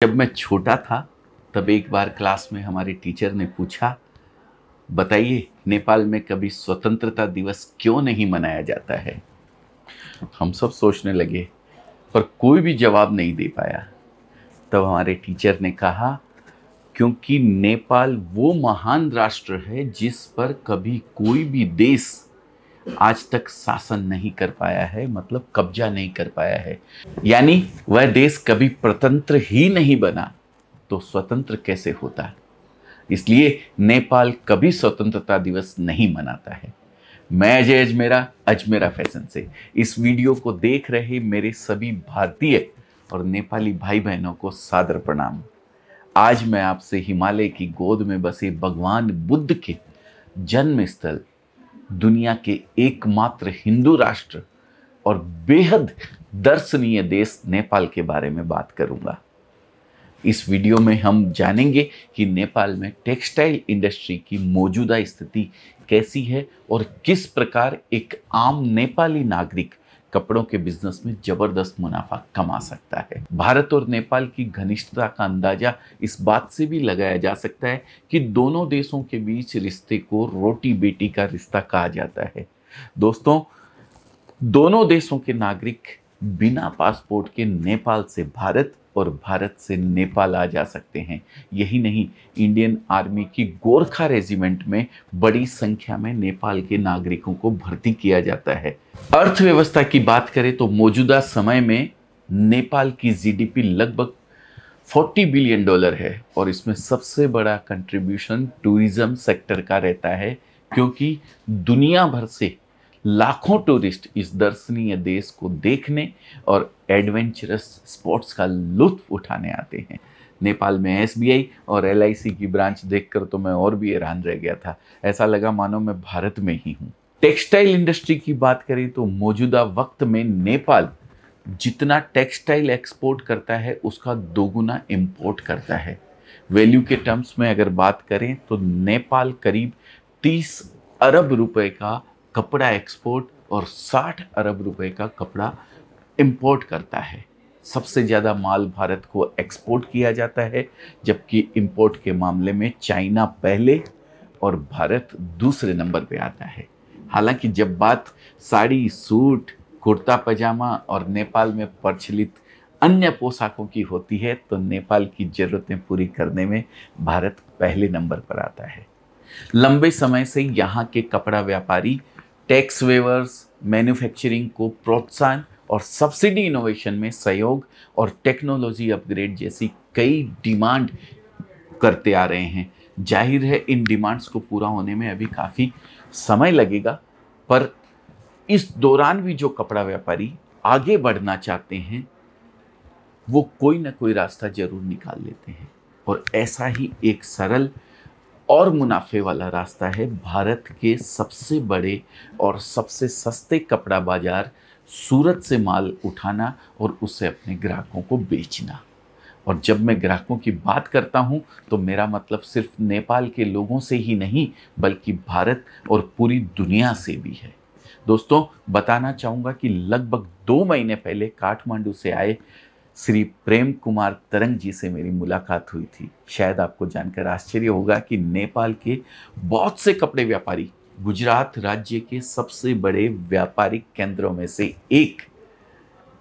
जब मैं छोटा था तब एक बार क्लास में हमारे टीचर ने पूछा, बताइए नेपाल में कभी स्वतंत्रता दिवस क्यों नहीं मनाया जाता है। हम सब सोचने लगे पर कोई भी जवाब नहीं दे पाया। तब हमारे टीचर ने कहा, क्योंकि नेपाल वो महान राष्ट्र है जिस पर कभी कोई भी देश आज तक शासन नहीं कर पाया है, मतलब कब्जा नहीं कर पाया है। यानी वह देश कभी प्रतंत्र ही नहीं बना तो स्वतंत्र कैसे होता। इसलिए नेपाल कभी स्वतंत्रता दिवस नहीं मनाता है। मैं अजय अजमेरा, अजमेरा फैशन से इस वीडियो को देख रहे मेरे सभी भारतीय और नेपाली भाई बहनों को सादर प्रणाम। आज मैं आपसे हिमालय की गोद में बसे भगवान बुद्ध के जन्म स्थल, दुनिया के एकमात्र हिंदू राष्ट्र और बेहद दर्शनीय देश नेपाल के बारे में बात करूंगा। इस वीडियो में हम जानेंगे कि नेपाल में टेक्सटाइल इंडस्ट्री की मौजूदा स्थिति कैसी है और किस प्रकार एक आम नेपाली नागरिक कपड़ों के बिजनेस में जबरदस्त मुनाफा कमा सकता है। भारत और नेपाल की घनिष्ठता का अंदाजा इस बात से भी लगाया जा सकता है कि दोनों देशों के बीच रिश्ते को रोटी बेटी का रिश्ता कहा जाता है। दोस्तों, दोनों देशों के नागरिक बिना पासपोर्ट के नेपाल से भारत और भारत से नेपाल आ जा सकते हैं। यही नहीं, इंडियन आर्मी की गोरखा रेजिमेंट में बड़ी संख्या में नेपाल के नागरिकों को भर्ती किया जाता है। अर्थव्यवस्था की बात करें तो मौजूदा समय में नेपाल की जीडीपी लगभग $40 बिलियन है और इसमें सबसे बड़ा कंट्रीब्यूशन टूरिज्म सेक्टर का रहता है, क्योंकि दुनिया भर से लाखों टूरिस्ट इस दर्शनीय देश को देखने और एडवेंचरस स्पोर्ट्स का लुत्फ उठाने आते हैं। नेपाल में एसबीआई और एलआईसी की ब्रांच देखकर तो मैं और भी हैरान रह गया था। ऐसा लगा मानो मैं भारत में ही हूँ। टेक्सटाइल इंडस्ट्री की बात करें तो मौजूदा वक्त में नेपाल जितना टेक्सटाइल एक्सपोर्ट करता है उसका दोगुना इंपोर्ट करता है। वैल्यू के टर्म्स में अगर बात करें तो नेपाल करीब 30 अरब रुपए का कपड़ा एक्सपोर्ट और 60 अरब रुपए का कपड़ा इंपोर्ट करता है। सबसे ज़्यादा माल भारत को एक्सपोर्ट किया जाता है, जबकि इंपोर्ट के मामले में चाइना पहले और भारत दूसरे नंबर पे आता है। हालांकि जब बात साड़ी, सूट, कुर्ता पजामा और नेपाल में प्रचलित अन्य पोशाकों की होती है तो नेपाल की ज़रूरतें पूरी करने में भारत पहले नंबर पर आता है। लंबे समय से यहाँ के कपड़ा व्यापारी टैक्स वेवर्स, मैन्युफैक्चरिंग को प्रोत्साहन और सब्सिडी इनोवेशन में सहयोग और टेक्नोलॉजी अपग्रेड जैसी कई डिमांड करते आ रहे हैं। जाहिर है इन डिमांड्स को पूरा होने में अभी काफ़ी समय लगेगा, पर इस दौरान भी जो कपड़ा व्यापारी आगे बढ़ना चाहते हैं वो कोई ना कोई रास्ता जरूर निकाल लेते हैं, और ऐसा ही एक सरल और मुनाफे वाला रास्ता है भारत के सबसे बड़े और सबसे सस्ते कपड़ा बाजार सूरत से माल उठाना और उसे अपने ग्राहकों को बेचना। और जब मैं ग्राहकों की बात करता हूं तो मेरा मतलब सिर्फ नेपाल के लोगों से ही नहीं बल्कि भारत और पूरी दुनिया से भी है। दोस्तों, बताना चाहूँगा कि लगभग 2 महीने पहले काठमांडू से आए श्री प्रेम कुमार तरंग जी से मेरी मुलाकात हुई थी। शायद आपको जानकर आश्चर्य होगा कि नेपाल के बहुत से कपड़े व्यापारी गुजरात राज्य के सबसे बड़े व्यापारिक केंद्रों में से एक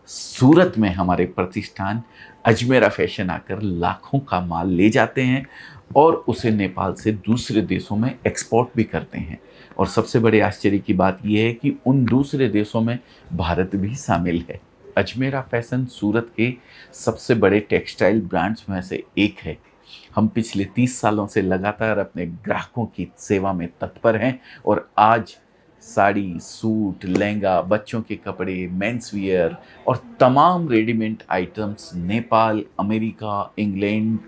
सूरत में हमारे प्रतिष्ठान अजमेरा फैशन आकर लाखों का माल ले जाते हैं और उसे नेपाल से दूसरे देशों में एक्सपोर्ट भी करते हैं। और सबसे बड़े आश्चर्य की बात यह है कि उन दूसरे देशों में भारत भी शामिल है। अजमेरा फैशन सूरत के सबसे बड़े टेक्सटाइल ब्रांड्स में से एक है। हम पिछले 30 सालों से लगातार अपने ग्राहकों की सेवा में तत्पर हैं और आज साड़ी, सूट, लहंगा, बच्चों के कपड़े, मेंस वियर और तमाम readymade items Nepal, America, England,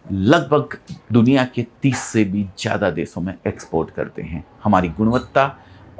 लगभग दुनिया के 30 से भी ज़्यादा देशों में एक्सपोर्ट करते हैं। हमारी गुणवत्ता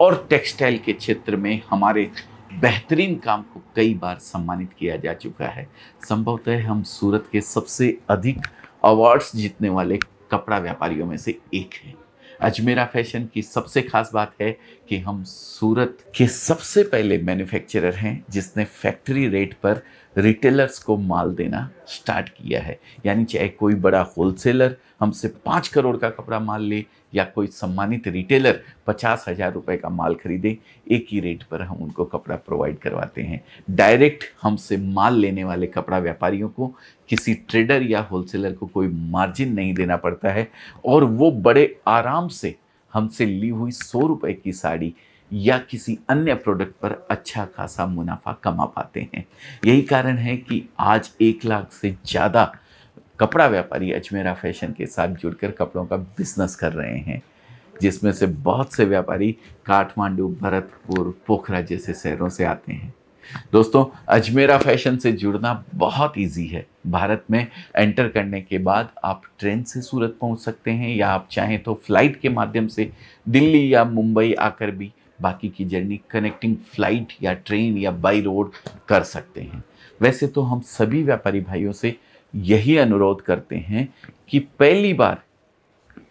और टेक्सटाइल के क्षेत्र में हमारे बेहतरीन काम को कई बार सम्मानित किया जा चुका है। संभवतः हम सूरत के सबसे अधिक अवार्ड्स जीतने वाले कपड़ा व्यापारियों में से एक हैं। अजमेरा फैशन की सबसे खास बात है कि हम सूरत के सबसे पहले मैन्युफैक्चरर हैं जिसने फैक्ट्री रेट पर रिटेलर्स को माल देना स्टार्ट किया है। यानी चाहे कोई बड़ा होलसेलर हमसे 5 करोड़ का कपड़ा माल ले या कोई सम्मानित रिटेलर 50,000 रुपए का माल खरीदे, एक ही रेट पर हम उनको कपड़ा प्रोवाइड करवाते हैं। डायरेक्ट हमसे माल लेने वाले कपड़ा व्यापारियों को किसी ट्रेडर या होलसेलर को कोई मार्जिन नहीं देना पड़ता है और वो बड़े आराम से हमसे ली हुई 100 रुपए की साड़ी या किसी अन्य प्रोडक्ट पर अच्छा खासा मुनाफा कमा पाते हैं। यही कारण है कि आज 1 लाख से ज़्यादा कपड़ा व्यापारी अजमेरा फैशन के साथ जुड़कर कपड़ों का बिजनेस कर रहे हैं, जिसमें से बहुत से व्यापारी काठमांडू, भरतपुर, पोखरा जैसे शहरों से आते हैं। दोस्तों, अजमेरा फैशन से जुड़ना बहुत इजी है। भारत में एंटर करने के बाद आप ट्रेन से सूरत पहुंच सकते हैं या आप चाहें तो फ्लाइट के माध्यम से दिल्ली या मुंबई आकर भी बाकी की जर्नी कनेक्टिंग फ्लाइट या ट्रेन या बाई रोड कर सकते हैं। वैसे तो हम सभी व्यापारी भाइयों से यही अनुरोध करते हैं कि पहली बार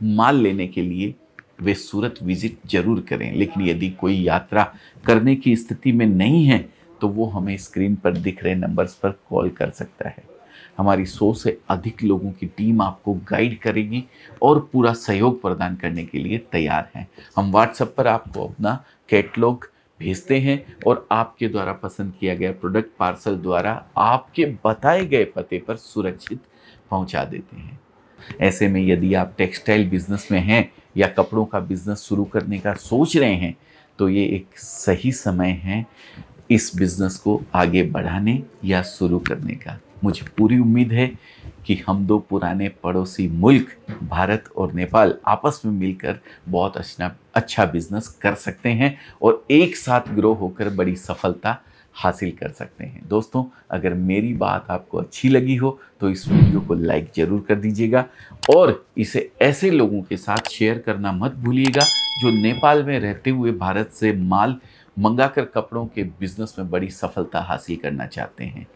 माल लेने के लिए वे सूरत विजिट जरूर करें, लेकिन यदि कोई यात्रा करने की स्थिति में नहीं है तो वो हमें स्क्रीन पर दिख रहे नंबर्स पर कॉल कर सकता है। हमारी 100 से अधिक लोगों की टीम आपको गाइड करेगी और पूरा सहयोग प्रदान करने के लिए तैयार हैं। हम व्हाट्सएप पर आपको अपना कैटलॉग भेजते हैं और आपके द्वारा पसंद किया गया प्रोडक्ट पार्सल द्वारा आपके बताए गए पते पर सुरक्षित पहुंचा देते हैं। ऐसे में यदि आप टेक्सटाइल बिजनेस में हैं या कपड़ों का बिजनेस शुरू करने का सोच रहे हैं तो ये एक सही समय है इस बिजनेस को आगे बढ़ाने या शुरू करने का। मुझे पूरी उम्मीद है कि हम दो पुराने पड़ोसी मुल्क भारत और नेपाल आपस में मिलकर बहुत अच्छा बिजनेस कर सकते हैं और एक साथ ग्रो होकर बड़ी सफलता हासिल कर सकते हैं। दोस्तों, अगर मेरी बात आपको अच्छी लगी हो तो इस वीडियो को लाइक ज़रूर कर दीजिएगा और इसे ऐसे लोगों के साथ शेयर करना मत भूलिएगा जो नेपाल में रहते हुए भारत से माल मंगाकर कपड़ों के बिजनेस में बड़ी सफलता हासिल करना चाहते हैं।